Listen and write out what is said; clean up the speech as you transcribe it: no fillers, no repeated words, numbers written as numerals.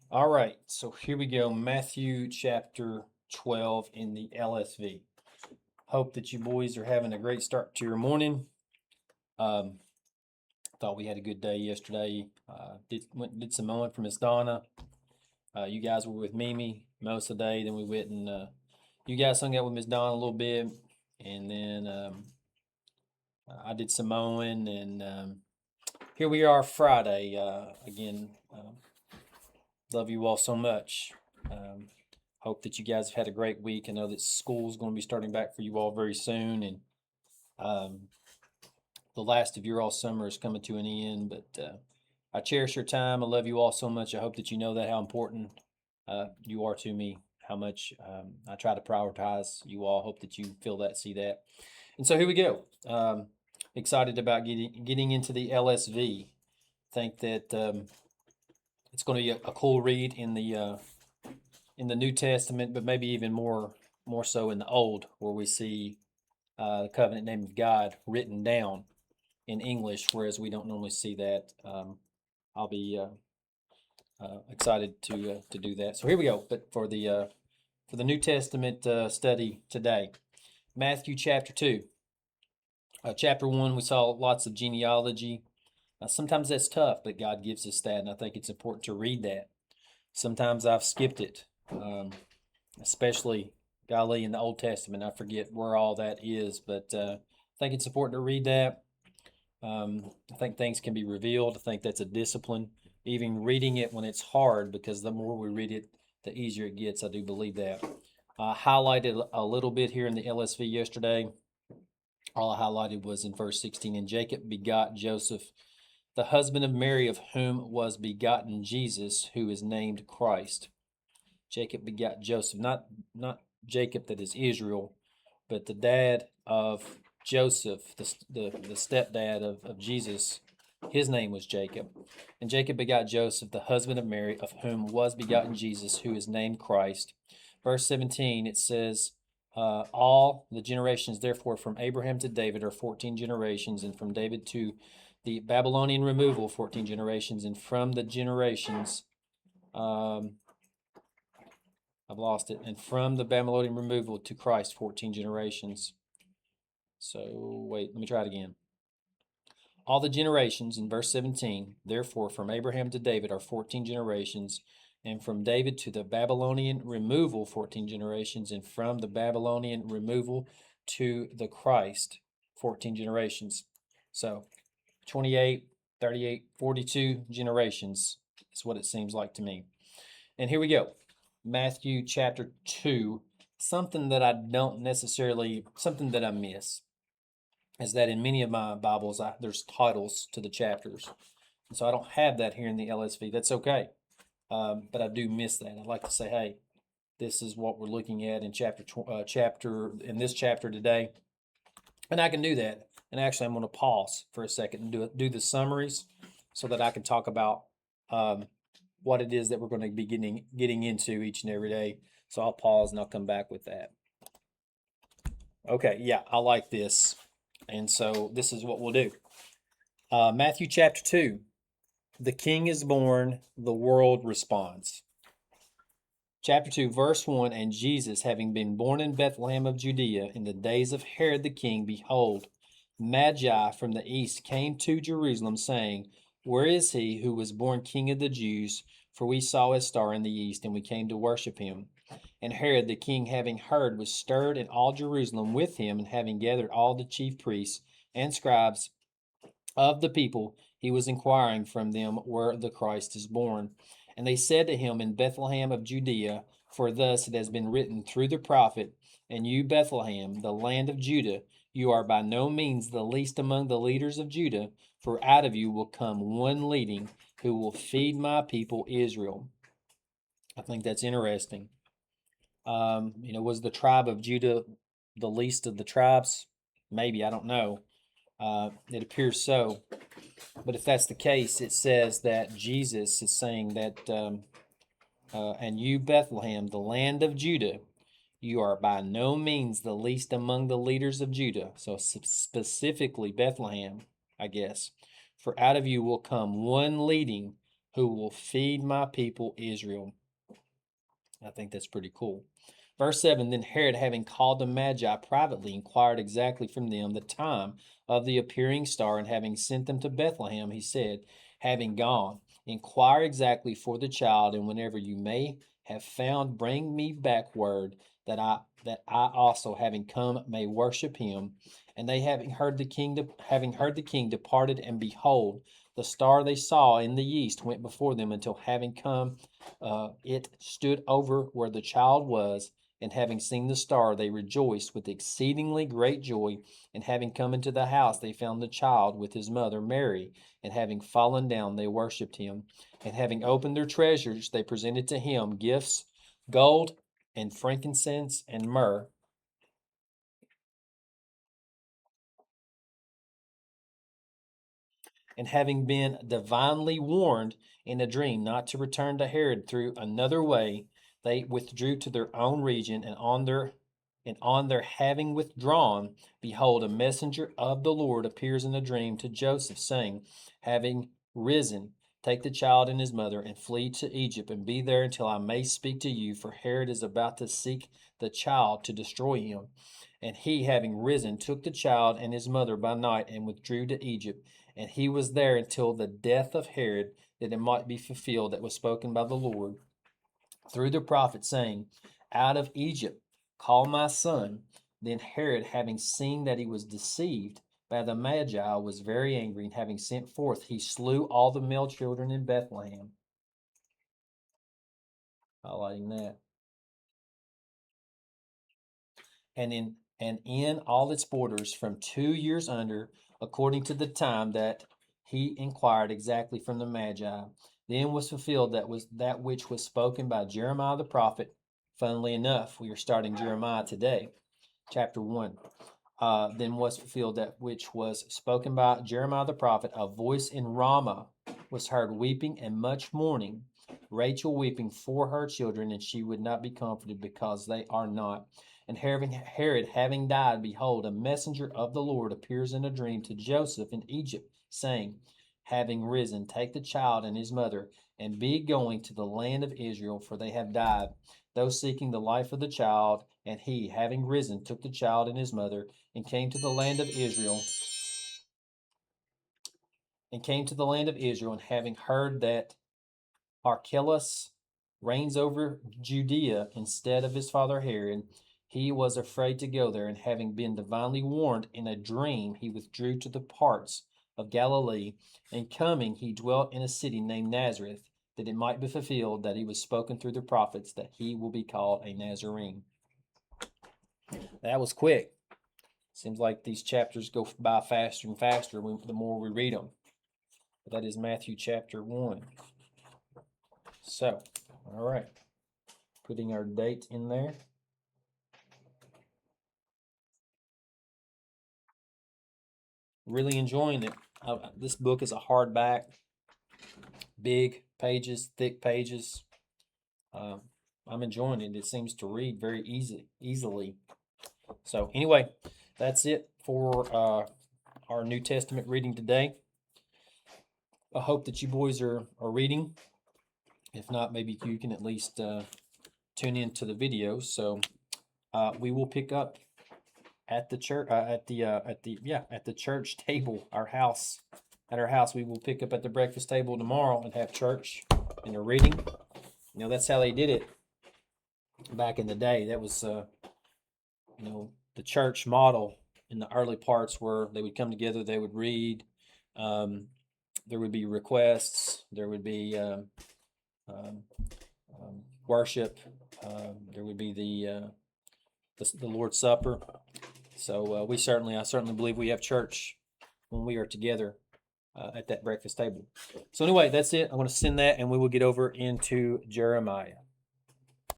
All right, so here we go. Matthew chapter 12 in the LSV. Hope that you boys are having a great start to your morning. Um, Thought we had a good day yesterday. Did some mowing for Miss Donna. You guys were with Mimi most of the day. Then we went and you guys hung out with Miss Donna a little bit, and then I did some mowing, and here we are Friday again. Love you all so much. Um, Hope that you guys have had a great week. I know that school's going to be starting back for you all very soon, and um, the last of your all summer is coming to an end. But I cherish your time. I love you all so much. I hope that you know that how important you are to me. How much I try to prioritize you all. Hope that you feel that, see that. And so here we go. Excited about getting into the LSV. Think that it's going to be a cool read in the New Testament, but maybe even more so in the Old, where we see the covenant name of God written down in English, whereas we don't normally see that. I'll be excited to do that. So here we go. But for the New Testament study today, Matthew chapter 2. Chapter 1, we saw lots of genealogy. Sometimes that's tough, but God gives us that, and I think it's important to read that. Sometimes I've skipped it, especially golly in the Old Testament. I forget where all that is, but I think it's important to read that. I think things can be revealed. I think that's a discipline. Even reading it when it's hard, because the more we read it, the easier it gets. I do believe that. I highlighted a little bit here in the LSV yesterday. All I highlighted was in verse 16, and Jacob begot Joseph, the husband of Mary, of whom was begotten Jesus, who is named Christ. Jacob begot Joseph, not Jacob that is Israel, but the dad of Joseph, the stepdad of Jesus. His name was Jacob. And Jacob begot Joseph, the husband of Mary, of whom was begotten Jesus, who is named Christ. Verse 17, it says, all the generations, therefore, from Abraham to David are 14 generations, and from David to the Babylonian removal, 14 generations, and from the generations, I've lost it, and from the Babylonian removal to Christ, 14 generations. So, wait, let me try it again. All the generations in verse 17, therefore, from Abraham to David are 14 generations, and from David to the Babylonian removal, 14 generations, and from the Babylonian removal to the Christ, 14 generations. So 28, 38, 42 generations is what it seems like to me. And here we go. Matthew chapter 2. Something that I miss is that in many of my Bibles, there's titles to the chapters. So I don't have that here in the LSV. That's okay. But I do miss that. I'd like to say, hey, this is what we're looking at in in this chapter today. And I can do that. And actually, I'm going to pause for a second and do the summaries so that I can talk about what it is that we're going to be getting into each and every day. So I'll pause and I'll come back with that. Okay, yeah, I like this. And so this is what we'll do. Matthew chapter 2. The king is born, the world responds. Chapter 2, verse 1, and Jesus, having been born in Bethlehem of Judea in the days of Herod the king, behold, Magi from the east came to Jerusalem, saying, where is he who was born king of the Jews? For we saw his star in the east, and we came to worship him. And Herod the king, having heard, was stirred, and all Jerusalem with him, and having gathered all the chief priests and scribes of the people, he was inquiring from them where the Christ is born. And they said to him, in Bethlehem of Judea, for thus it has been written through the prophet, and you, Bethlehem, the land of Judah, you are by no means the least among the leaders of Judah, for out of you will come one leading who will feed my people Israel. I think that's interesting. Was the tribe of Judah the least of the tribes? Maybe, I don't know. It appears so. But if that's the case, it says that Jesus is saying that, and you, Bethlehem, the land of Judah, you are by no means the least among the leaders of Judah. So specifically Bethlehem, I guess. For out of you will come one leading who will feed my people Israel. I think that's pretty cool. Verse 7, then Herod, having called the Magi privately, inquired exactly from them the time of the appearing star, and having sent them to Bethlehem, he said, having gone, inquire exactly for the child, and whenever you may have found, bring me back word that I also, having come, may worship him. And they, having heard the king, departed, and behold, the star they saw in the east went before them until having come, it stood over where the child was. And having seen the star, they rejoiced with exceedingly great joy. And having come into the house, they found the child with his mother Mary. And having fallen down, they worshipped him. And having opened their treasures, they presented to him gifts, gold and frankincense and myrrh. And having been divinely warned in a dream not to return to Herod through another way, they withdrew to their own region, and on their having withdrawn, behold, a messenger of the Lord appears in a dream to Joseph, saying, having risen, take the child and his mother, and flee to Egypt, and be there until I may speak to you, for Herod is about to seek the child to destroy him. And he, having risen, took the child and his mother by night, and withdrew to Egypt. And he was there until the death of Herod, that it might be fulfilled that was spoken by the Lord through the prophet, saying, out of Egypt call my son. Then Herod, having seen that he was deceived by the Magi, was very angry, and having sent forth, he slew all the male children in Bethlehem. Highlighting that. And in all its borders from 2 years under, according to the time that he inquired exactly from the Magi. Then was fulfilled that which was spoken by Jeremiah the prophet. Funnily enough, we are starting Jeremiah today, chapter 1. Then was fulfilled that which was spoken by Jeremiah the prophet. A voice in Ramah was heard, weeping and much mourning, Rachel weeping for her children, and she would not be comforted because they are not. And Herod having died, behold, a messenger of the Lord appears in a dream to Joseph in Egypt, saying, having risen, take the child and his mother, and be going to the land of Israel, for they have died, those seeking the life of the child. And he, having risen, took the child and his mother, and came to the land of Israel. And having heard that Archelaus reigns over Judea instead of his father Herod, he was afraid to go there, and having been divinely warned in a dream, he withdrew to the parts of Galilee. And coming, he dwelt in a city named Nazareth, that it might be fulfilled that he was spoken through the prophets, that he will be called a Nazarene. That was quick. Seems like these chapters go by faster and faster the more we read them. But that is Matthew chapter 1. So, all right. Putting our date in there. Really enjoying it. This book is a hardback, big pages, thick pages. I'm enjoying it. It seems to read very easily. So anyway, that's it for our New Testament reading today. I hope that you boys are reading. If not, maybe you can at least tune into the videos. So we will pick up at the church at the church table, our house. At our house, we will pick up at the breakfast table tomorrow and have church and a reading. You know, that's how they did it back in the day. That was the church model in the early parts, where they would come together, they would read. There would be requests. There would be worship. There would be the Lord's Supper. So I certainly believe we have church when we are together at that breakfast table. So anyway, that's it. I'm going to send that, and we will get over into Jeremiah.